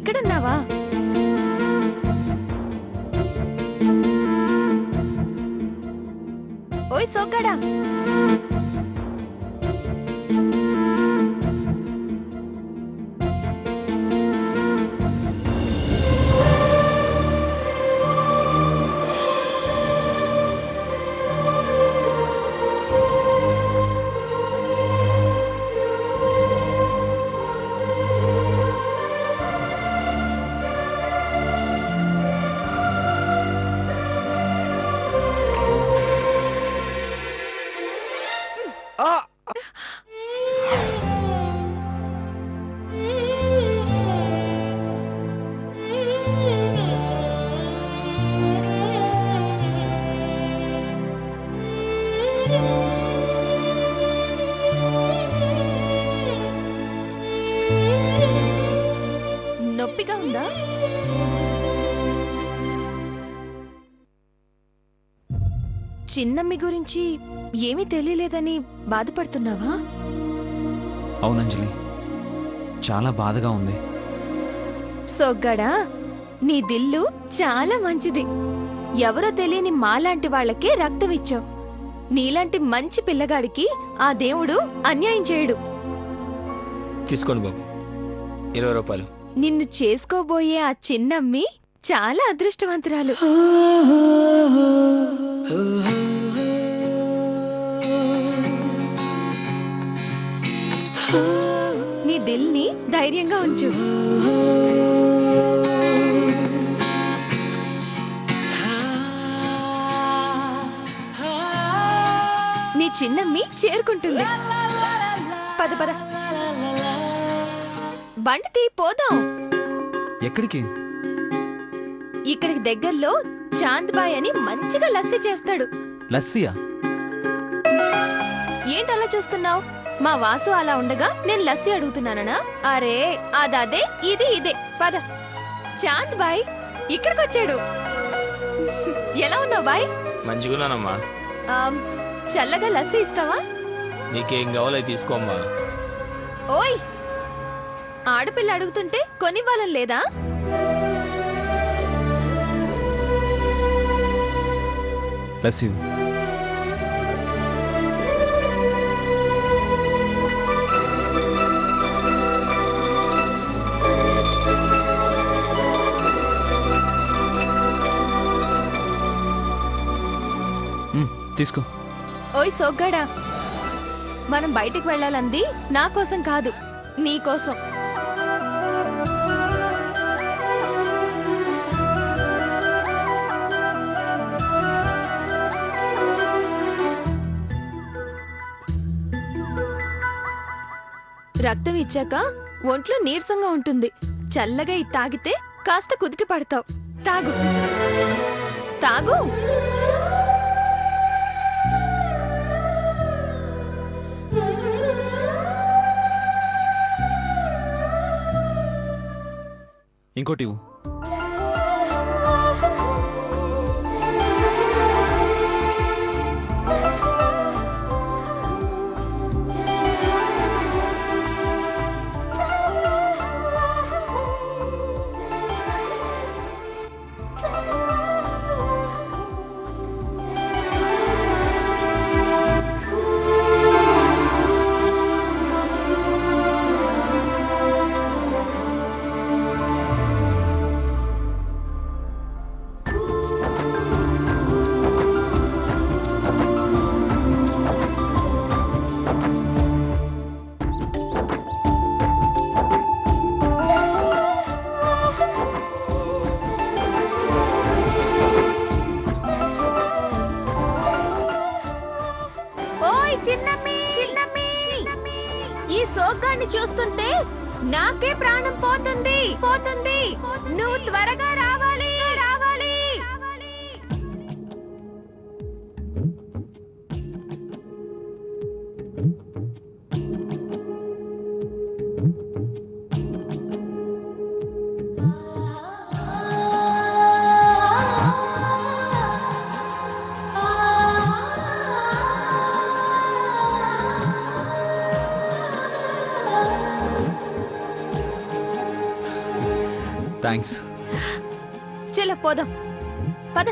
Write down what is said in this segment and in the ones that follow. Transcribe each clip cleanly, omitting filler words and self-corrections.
ఇక్కడున్నావా? ఓయ్ సోగ్గాడా, నొప్పిగా ఉందా? చిన్నమ్మి గురించి ఏమీ తెలియలేదని బాధపడుతున్నావా? అవునంజలి, చాలా బాధగా ఉంది. సోగ్గాడా, నీ దిల్లు చాలా మంచిది. ఎవరో తెలియని మాలాంటి వాళ్ళకే రక్తం ఇచ్చావు. నీలాంటి మంచి పిల్లగాడికి ఆ దేవుడు అన్యాయం చేయడు. తీసుకోండి బాబు, 20 రూపాయలు. నిన్ను చేసుకోబోయే ఆ చిన్నమ్మి చాలా అదృష్టవంతురాలు. నీ దిల్ని ధైర్యంగా ఉంచు. నీ చిన్నమ్మి చేరుకుంటుంది. పద పద, బండి పోదాం. ఎక్కడికి? ఇక్కడికి దగ్గరలో చాంద్ బాయ్ అని మంచిగా లస్సీ చేస్తాడు. లస్సీయా? ఏంటలా చూస్తున్నావు? మా వాసు అలా ఉండగా నేను లస్సీ అడుగుతున్నానా? అరే అదే ఇది ఇదే. పద. చాంద్ బాయ్ ఇక్కడికొచ్చాడు. ఎలా ఉన్నావు బాయ్? మంచిగున్నానమ్మా. చల్లగా లస్సీ ఇస్తావా? నీకేం కావాలో తీసుకోమ్మా. ఓయ్, ఆడపిల్ల అడుగుతుంటే కొనివ్వాలని లేదా? లస్సీ. తీసుకో. ఓయ్ సోగ్గాడా, మనం బయటికి వెళ్ళాలంది నా కోసం కాదు, నీ కోసం. రక్తం ఇచ్చాక ఒంట్లో నీరసంగా ఉంటుంది. చల్లగా ఇది తాగితే కాస్త కుదుట పడతావు. తాగు తాగు. ఇంకోటి ఇవ్వు. ఈ సోగ్గాన్ని చూస్తుంటే నాకే ప్రాణం పోతుంది. నువ్వు త్వరగా రావాలి. థ్యాంక్స్. చలో పోదాం, పద.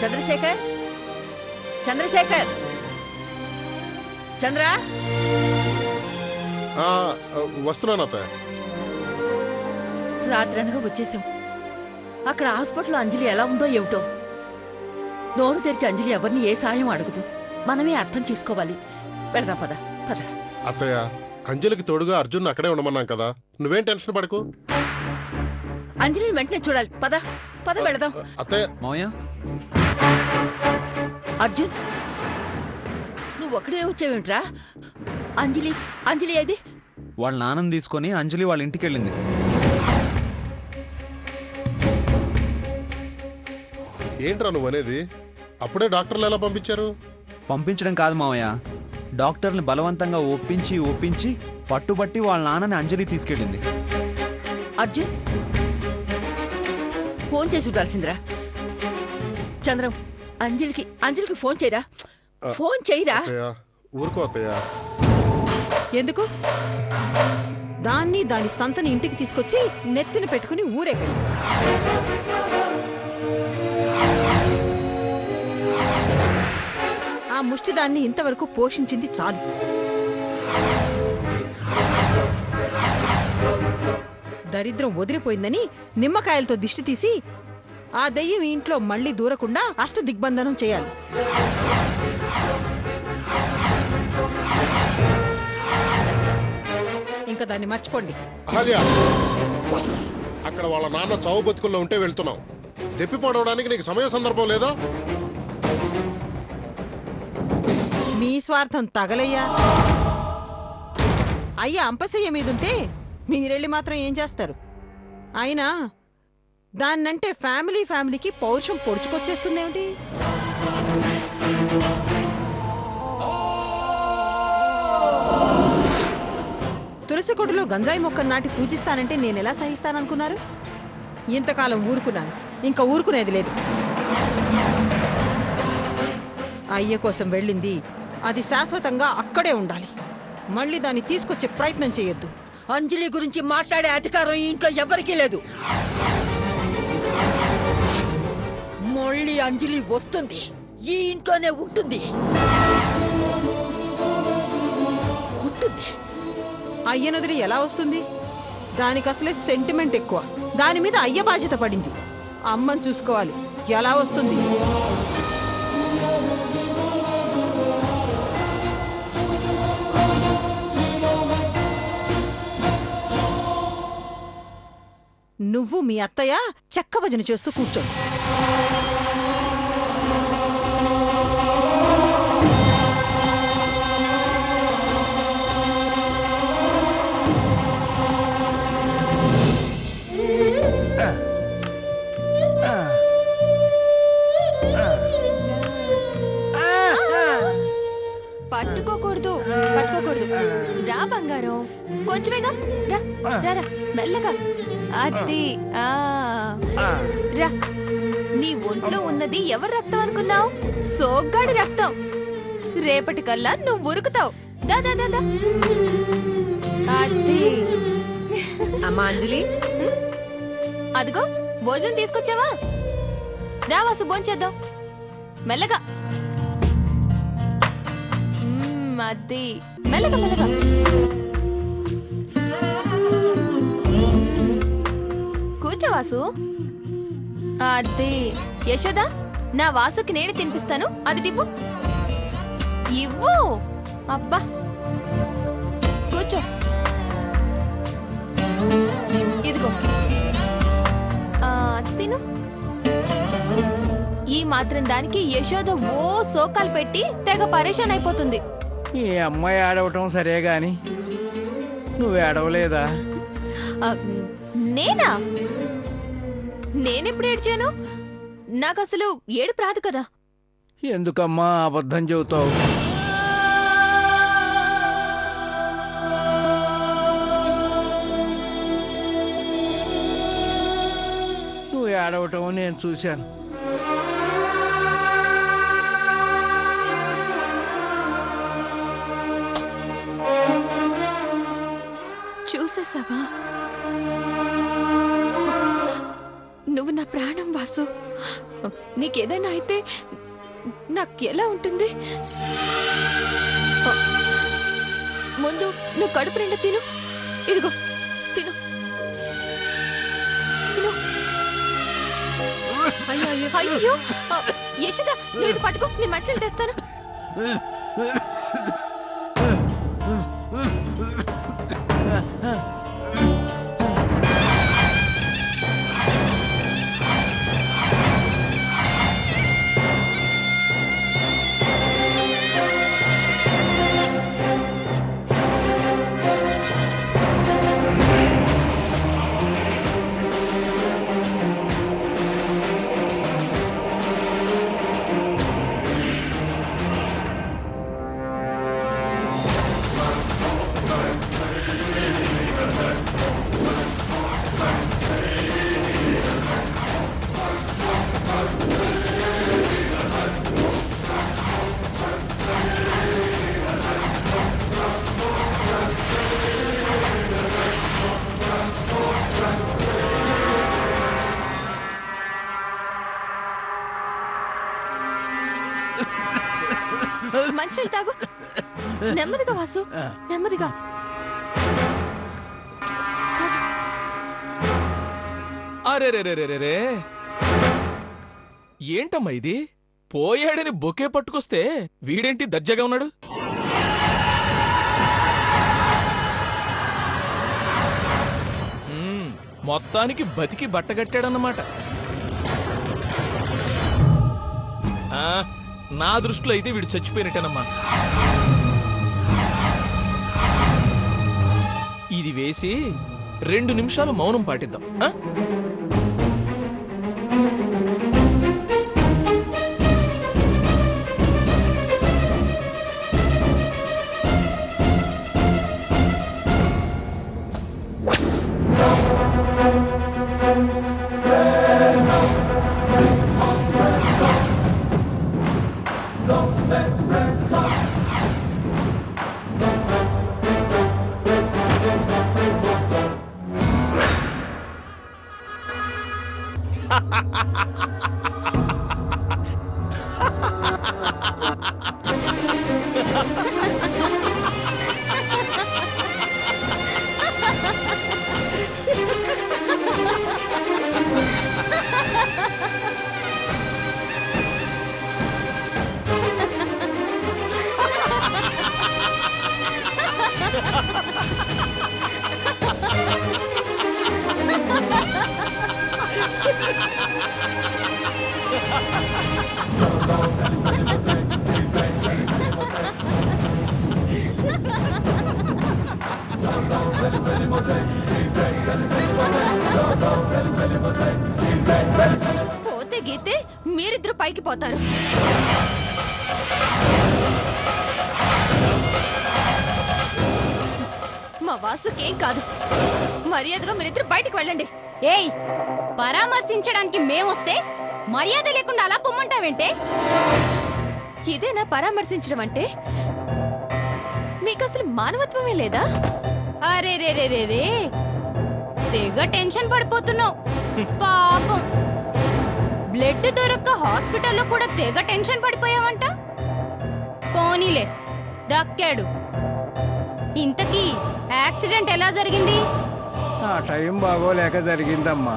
చంద్రశేఖర్, చంద్రశేఖర్, చంద్ర, వస్తున్నాను అత్తయ్య. రాత్రి అనగా వచ్చేసాం. అక్కడ హాస్పిటల్లో అంజలి ఎలా ఉందో ఏమిటో. నోరు తెరిచి అంజలి ఎవరిని ఏ సాయం అడగదు. మనమే అర్థం చేసుకోవాలి. వెళదాం, పద పద. అత్తయ్య, అంజలికి తోడుగా అర్జున్ అక్కడే ఉండమన్నాం కదా, నువ్వేం టెన్షన్ పడకు. అంజలిని వెంటనే చూడాలి. పద పద వెళదాం. అత్తయ్య, మావయ్య, అర్జున్, నువ్వు ఒక్కడే వచ్చావేమిట్రా? అంజలి, అంజలి ఏది? వాళ్ళ నాన్నని తీసుకొని అంజలి వాళ్ళ ఇంటికి వెళ్ళింది. ఏంట్రా నువ్వు అనేది? అప్పుడే డాక్టర్లు ఎలా పంపించారు? పంపించడం కాదు మావయ్య, డాక్టర్ని బలవంతంగా ఒప్పించి పట్టుబట్టి వాళ్ళ నాన్నని అంజలి తీసుకెళ్ళింది. అర్జున్, ఫోన్ చేసి ఉండాల్సిందిరా. చంద్రం, అంజలికి ఫోన్ చేయరా. ఫోన్ చేయరా. అత్తయ్య, ఊరుకో అత్తయ్య. ఎందుకు? దాని సంతని ఇంటికి తీసుకొచ్చి నెత్తిన పెట్టుకుని ఊరేగండి. ఆ ముష్టిదాన్ని ఇంతవరకు పోషించింది చాలు. దరిద్రం వదిలిపోయిందని నిమ్మకాయలతో దిష్టి తీసి ఆ దెయ్యం ఇంట్లో మళ్ళీ దూరకుండా అష్టదిగ్బంధనం చేయాలి. ఇంకా దాన్ని మర్చిపోండి. అలాగే. అక్కడ వాళ్ళ నాన్న చావు బతుకుల్లో ఉంటే వెళ్తున్నాం. తెప్పిపోవడానికి నీకు సమయ సందర్భం లేదా? మీ స్వార్థం తగలయ్యా. అయ్యా అంపశయ్య మీదుంటే మీరెళ్ళి మాత్రం ఏం చేస్తారు? అయినా దాన్నంటే ఫ్యామిలీకి పౌరుషం పొడుచుకొచ్చేస్తుందేమిటి? తులసి కొడులో గంజాయి మొక్కను నాటి పూజిస్తానంటే నేనెలా సహిస్తాననుకున్నారు? ఇంతకాలం ఊరుకున్నాను, ఇంకా ఊరుకునేది లేదు. అయ్య కోసం వెళ్ళింది, అది శాశ్వతంగా అక్కడే ఉండాలి. మళ్ళీ దాన్ని తీసుకొచ్చే ప్రయత్నం చేయొద్దు. అంజలి గురించి మాట్లాడే అధికారం ఈ ఇంట్లో ఎవరికీ లేదు. మళ్ళీ అంజలి వస్తుంది, ఈ ఇంట్లోనే ఉంటుంది. అయ్యనదిరి ఎలా వస్తుంది? దానికి అసలే సెంటిమెంట్ ఎక్కువ. దాని మీద అయ్య బాధ్యత పడింది. అమ్మని చూసుకోవాలి. ఎలా వస్తుంది? నువ్వు మీ అత్తయ్య చెక్క భజన చేస్తూ కూర్చోండి. పట్టుకోకూడదు. రా బంగారం, కొంచెమేగా. రా రా, మెల్లగా. అది రా. నీ ఒంట్లో ఉన్నది ఎవరి రక్తం అనుకున్నావు? సోగ్గాడి రక్తం. రేపటికల్లా నువ్వు ఉరుకుతావు. దా దా దా దా. అది. అమ్మా అంజలి, అదిగో భోజనం తీసుకొచ్చావా? రా వాసు, భోంచేద్దాం. మెల్లగా. అది మెల్లగా మెల్లగా. కూర్చో వాసు. అది యశోదా, నా వాసుకి నేను తినిపిస్తాను. అది టిప్పు. ఇవ్వు. అబ్బా, కూర్చో. ఇదిగో తిను. ఈ మాత్రం దానికి యశోద ఓ సోకాలు పెట్టి తెగ పరేషాన్ అయిపోతుంది. ఈ అమ్మాయి ఆడవటం సరే గాని నువ్వు ఏడవలేదా? నేనా? నేనెప్పుడు ఏడ్చాను? నాకసలు ఏడుపు రాదు కదా. ఎందుకమ్మా అబద్ధం చెబుతావు? నువ్వు ఏడవటం నేను చూశాను. చూసేసావా? నువ్వు నా ప్రాణం వాసు. నీకేదైనా అయితే నాకెలా ఉంటుంది? ముందు నువ్వు కడుపు నిండా తిను. ఇదిగో తిను తిను. అయ్యో యశోద, నువ్వు ఇది పట్టుకో, నేను మంచిలు తెస్తాను. మంచినీళ్ళు తాగు. నెమ్మదిగా వాసు, నెమ్మదిగా. అరే ఏంటమ్మా ఇది? పోయాడని బొకే పట్టుకొస్తే వీడేంటి దర్జాగా ఉన్నాడు? మొత్తానికి బతికి బట్టగట్టాడన్నమాట. నా దృష్టిలో అయితే వీడు చచ్చిపోయినట్టేనమ్మా. ఇది వేసి 2 నిమిషాలు మౌనం పాటిద్దాం. పోతే గీతే మీరిద్దరు పైకి పోతారు. మా వాసుకేం కాదు. మర్యాదగా మీరిద్దరు బయటికి వెళ్ళండి. ఏయ్, పరామర్శించడానికి మేమొస్తే మర్యాద లేకుండా అలా పొమ్మంటావేంటే? ఇదేనా పరామర్శించడం అంటే? మీకు అసలు మానవత్వమే లేదా? అరే రే రే రే రే, తెగ టెన్షన్ పడిపోతున్నావు. పాపం, బ్లడ్ దొరక్క హాస్పిటల్లో కూడా తెగ టెన్షన్ పడిపోయావంట. పోనీలే, దక్కాడు. ఇంతకీ యాక్సిడెంట్ ఎలా జరిగింది? ఆ టైం బాగోలేక జరిగిందమ్మా.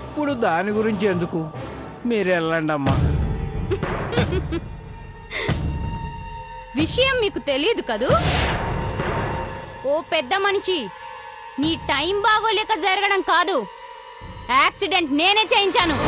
ఇప్పుడు దాని గురించి ఎందుకు, మీరు వెళ్ళండి అమ్మా. విషయం మీకు తెలియదు కదూ? ఓ పెద్ద మనిషి, నీ టైం బాగోలేక జరగడం కాదు, యాక్సిడెంట్ నేనే చేయించాను.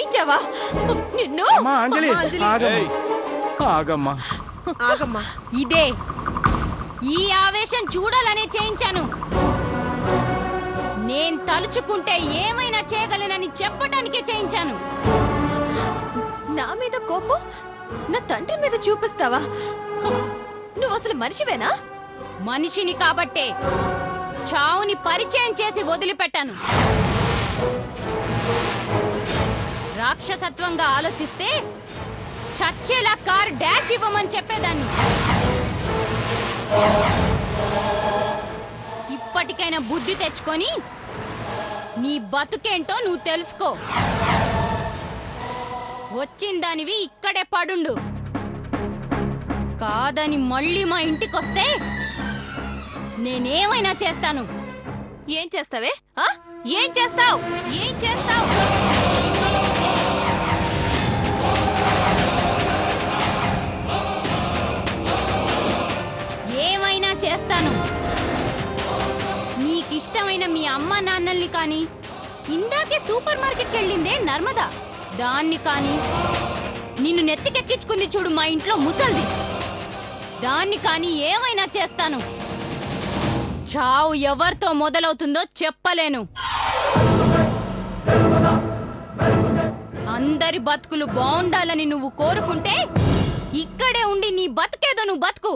చేయించావా నిన్ను అమ్మా అంజలి ఆగమ్మా ఆగమ్మా. ఇదే ఈ ఆవేశం చూడాలనే చేయించాను. నేను తలుచుకుంటే ఏమైనా చేయగలనని చెప్పటానికే చేయించాను. నా మీద కోపం నా తండ్రి మీద చూపిస్తావా? నువ్వు అసలు మనిషివేనా? మనిషిని కాబట్టే చావుని పరిచయం చేసి వదిలిపెట్టాను. రాక్షసత్వంగా ఆలోచిస్తే చచ్చేలా కార్ డాష్ ఇవ్వమని చెప్పేదాన్ని. ఇప్పటికైనా బుద్ధి తెచ్చుకొని నీ బతుకేంటో నువ్వు తెలుసుకో. వచ్చిందానివి ఇక్కడే పడుండు. కాదని మళ్ళీ మా ఇంటికొస్తే నేనేమైనా చేస్తాను. ఏం చేస్తావే? ఏం చేస్తావు? ఏం చేస్తావు? ఏమైనా చేస్తాను. నీకిష్టమైన మీ అమ్మ నాన్నల్ని కానీ, ఇందాకే సూపర్ మార్కెట్కి వెళ్ళిందే నర్మదా, దాన్ని కానీ, నిన్ను నెత్తికెక్కించుకుంది చూడు మా ఇంట్లో ముసల్ది, దాన్ని కానీ ఏమైనా చేస్తాను. చావు ఎవరితో మొదలవుతుందో చెప్పలేను. అందరి బతుకులు బాగుండాలని నువ్వు కోరుకుంటే ఇక్కడే ఉండి నీ బతుకేదో నువ్వు బతుకు.